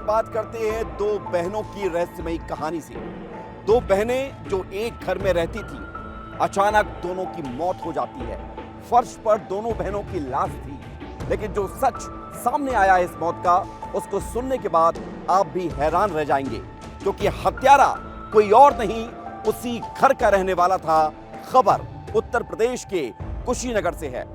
बात करते हैं दो बहनों की रहस्यमयी कहानी से। दो बहनें जो एक घर में रहती थी, अचानक दोनों की मौत हो जाती है। फर्श पर दोनों बहनों की लाश थी, लेकिन जो सच सामने आया है इस मौत का, उसको सुनने के बाद आप भी हैरान रह जाएंगे, क्योंकि हत्यारा कोई और नहीं, उसी घर का रहने वाला था। खबर उत्तर प्रदेश के कुशीनगर से है।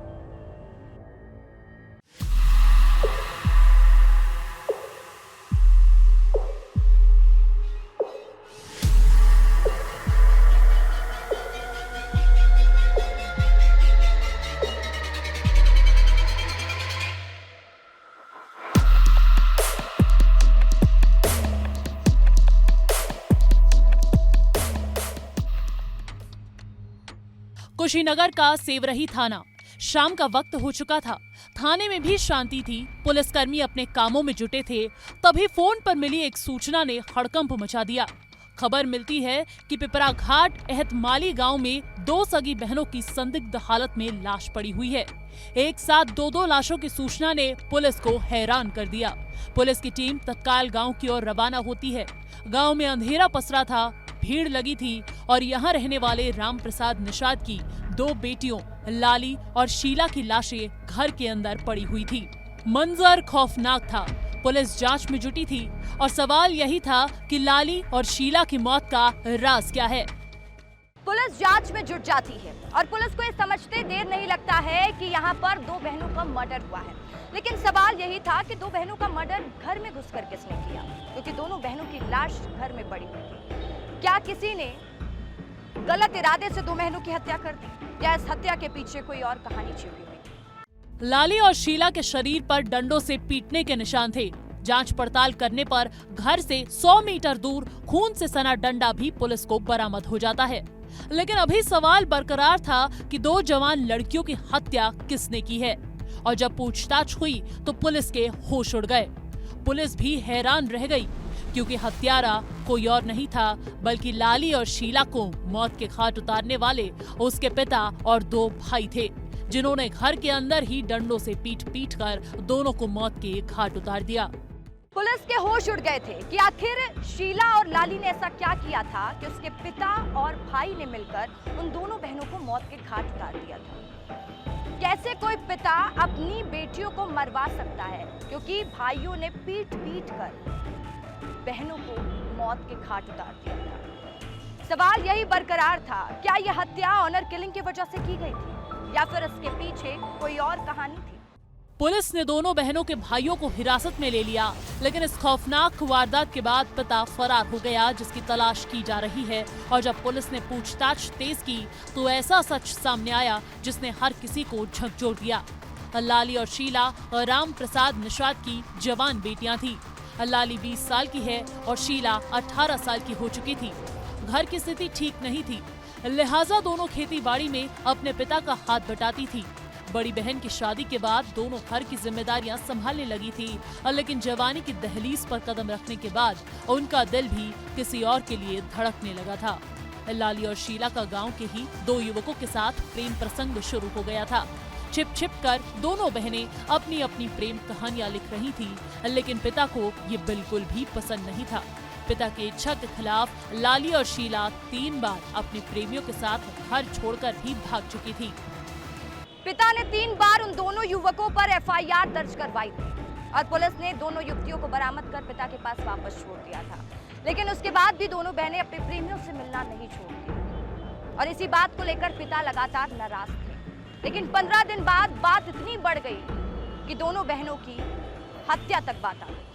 कुशीनगर का सेवरही थाना। शाम का वक्त हो चुका था। थाने में भी शांति थी। पुलिसकर्मी अपने कामों में जुटे थे। तभी फोन पर मिली एक सूचना ने हड़कंप मचा दिया। खबर मिलती है कि पिपरा घाट एहतमाली गांव में दो सगी बहनों की संदिग्ध हालत में लाश पड़ी हुई है। एक साथ दो लाशों की सूचना ने पुलिस को हैरान कर दिया। पुलिस की टीम तत्काल गांव की ओर रवाना होती है। गांव में अंधेरा पसरा था, भीड़ लगी थी और यहाँ रहने वाले राम प्रसाद निषाद की दो बेटियों लाली और शीला की लाशें घर के अंदर पड़ी हुई थी। मंजर खौफनाक था। पुलिस जांच में जुटी थी और सवाल यही था कि लाली और शीला की मौत का राज क्या है। पुलिस जांच में जुट जाती है और पुलिस को ये समझते देर नहीं लगता है कि यहाँ पर दो बहनों का मर्डर हुआ है। लेकिन सवाल यही था कि दो बहनों का मर्डर घर में घुसकर किसने किया, क्योंकि दोनों बहनों की लाश घर में पड़ी हुई थी। क्या किसी ने गलत इरादे से दो बहनों की हत्या कर दी, या इस हत्या के पीछे कोई और कहानी छिपी हुई थी? लाली और शीला के शरीर पर डंडों से पीटने के निशान थे। जांच पड़ताल करने पर घर से 100 मीटर दूर खून से सना डंडा भी पुलिस को बरामद हो जाता है। लेकिन अभी सवाल बरकरार था कि दो जवान लड़कियों की हत्या किसने की है। और जब पूछताछ हुई तो पुलिस के होश उड़ गए। पुलिस भी हैरान रह गई, क्योंकि हत्यारा कोई और नहीं था बल्कि लाली और शीला को मौत के घाट उतारने वाले उसके पिता और दो भाई थे, जिन्होंने घर के अंदर ही डंडों से पीट पीट कर दोनों को मौत के घाट उतार दिया। पुलिस के होश उड़ गए थे कि आखिर शीला और लाली ने ऐसा क्या किया था कि उसके पिता और भाई ने मिलकर उन दोनों बहनों को मौत के घाट उतार दिया था। कैसे कोई पिता अपनी बेटियों को मरवा सकता है, क्योंकि भाइयों ने पीट पीट कर बहनों को मौत के घाट उतार दिया था। सवाल यही बरकरार था, क्या यह हत्या ऑनर किलिंग की वजह से की गई थी, या फिर इसके पीछे कोई और कहानी थी? पुलिस ने दोनों बहनों के भाइयों को हिरासत में ले लिया, लेकिन इस खौफनाक वारदात के बाद पिता फरार हो गया, जिसकी तलाश की जा रही है। और जब पुलिस ने पूछताछ तेज की तो ऐसा सच सामने आया जिसने हर किसी को झकझोर दिया। लाली और शीला और राम प्रसाद निषाद की जवान बेटियां थी। लाली 20 साल की है और शीला 18 साल की हो चुकी थी। घर की स्थिति ठीक नहीं थी, लिहाजा दोनों खेती बाड़ी में अपने पिता का हाथ बटाती थी। बड़ी बहन की शादी के बाद दोनों घर की जिम्मेदारियां संभालने लगी थी, लेकिन जवानी की दहलीज पर कदम रखने के बाद उनका दिल भी किसी और के लिए धड़कने लगा था। लाली और शीला का गांव के ही दो युवकों के साथ प्रेम प्रसंग शुरू हो गया था। छिप छिप कर दोनों बहनें अपनी अपनी प्रेम कहानियां लिख रही थी, लेकिन पिता को ये बिल्कुल भी पसंद नहीं था। पिता की इच्छा के खिलाफ लाली और शीला 3 बार अपने प्रेमियों के साथ घर छोड़कर भी भाग चुकी थी। पिता ने 3 बार उन दोनों युवकों पर एफआईआर दर्ज करवाई थी और पुलिस ने दोनों युवतियों को बरामद कर पिता के पास वापस छोड़ दिया था। लेकिन उसके बाद भी दोनों बहनें अपने प्रेमियों से मिलना नहीं छोड़ती और इसी बात को लेकर पिता लगातार नाराज थे। लेकिन 15 दिन बाद बात इतनी बढ़ गई कि दोनों बहनों की हत्या तक बात आ गई।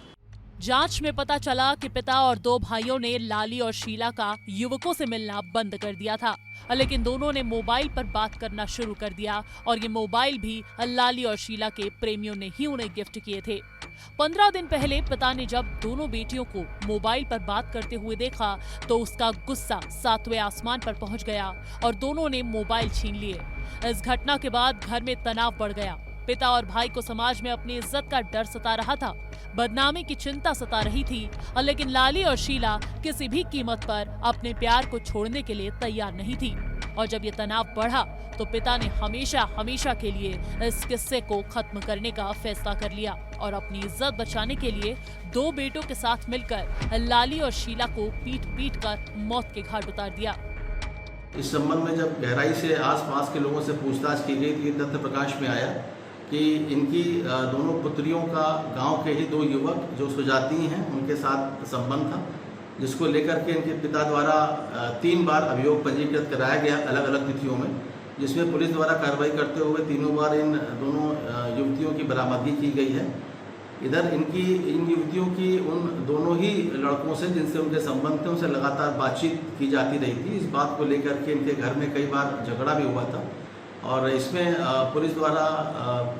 जांच में पता चला कि पिता और दो भाइयों ने लाली और शीला का युवकों से मिलना बंद कर दिया था, लेकिन दोनों ने मोबाइल पर बात करना शुरू कर दिया और ये मोबाइल भी लाली और शीला के प्रेमियों ने ही उन्हें गिफ्ट किए थे। 15 दिन पहले पिता ने जब दोनों बेटियों को मोबाइल पर बात करते हुए देखा तो उसका गुस्सा 7वें आसमान पर पहुंच गया और दोनों ने मोबाइल छीन लिए। इस घटना के बाद घर में तनाव बढ़ गया। पिता और भाई को समाज में अपनी इज्जत का डर सता रहा था, बदनामी की चिंता सता रही थी, लेकिन लाली और शीला किसी भी कीमत पर अपने प्यार को छोड़ने के लिए तैयार नहीं थी और जब ये तनाव बढ़ा तो पिता ने हमेशा हमेशा के लिए इस किस्से को खत्म करने का फैसला कर लिया और अपनी इज्जत बचाने के लिए 2 बेटों के साथ मिलकर लाली और शीला को पीट पीट कर मौत के घाट उतार दिया। इस संबंध में जब गहराई से आसपास के लोगों से पूछताछ की गई तो ये तथ्य प्रकाश में आया कि इनकी दोनों पुत्रियों का गांव के ही 2 युवक जो सुजाती हैं उनके साथ संबंध था, जिसको लेकर के इनके पिता द्वारा 3 बार अभियोग पंजीकृत कराया गया अलग अलग तिथियों में, जिसमें पुलिस द्वारा कार्रवाई करते हुए 3 बार इन दोनों युवतियों की बरामदगी की गई है। इधर इन युवतियों की उन दोनों ही लड़कों से जिनसे उनके संबंध थे उनसे लगातार बातचीत की जाती रही थी। इस बात को लेकर के इनके घर में कई बार झगड़ा भी हुआ था और इसमें पुलिस द्वारा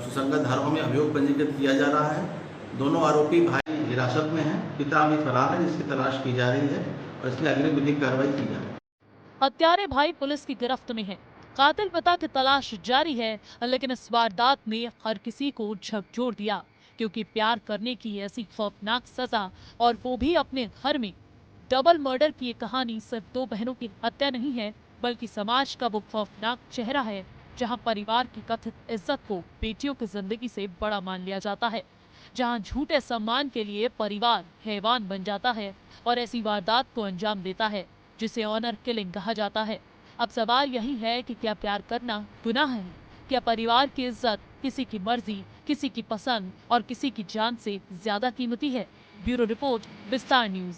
सुसंगत धाराओं में अभियोग पंजीकृत किया जा रहा है। दोनों आरोपी भाई हिरासत में हैं, पिता अभी फरार है जिसकी तलाश की जा रही है और इसमें अग्रिम विधिक कार्रवाई की जा रही है। हत्यारे भाई पुलिस की गिरफ्त में हैं। कातिल पिता की तलाश जारी है, लेकिन इस वारदात ने हर किसी को झकझोर दिया क्योंकि प्यार करने की ऐसी खौफनाक सजा और वो भी अपने घर में। डबल मर्डर की ये कहानी सिर्फ 2 बहनों की हत्या नहीं है, बल्कि समाज का वो खौफनाक चेहरा है जहां परिवार की कथित इज्जत को बेटियों की जिंदगी से बड़ा मान लिया जाता है, जहां झूठे सम्मान के लिए परिवार हैवान बन जाता है और ऐसी वारदात को अंजाम देता है जिसे ऑनर किलिंग कहा जाता है। अब सवाल यही है कि क्या प्यार करना गुनाह है? क्या परिवार की इज्जत किसी की मर्जी, किसी की पसंद और किसी की जान से ज्यादा कीमती है? ब्यूरो रिपोर्ट, विस्तार न्यूज।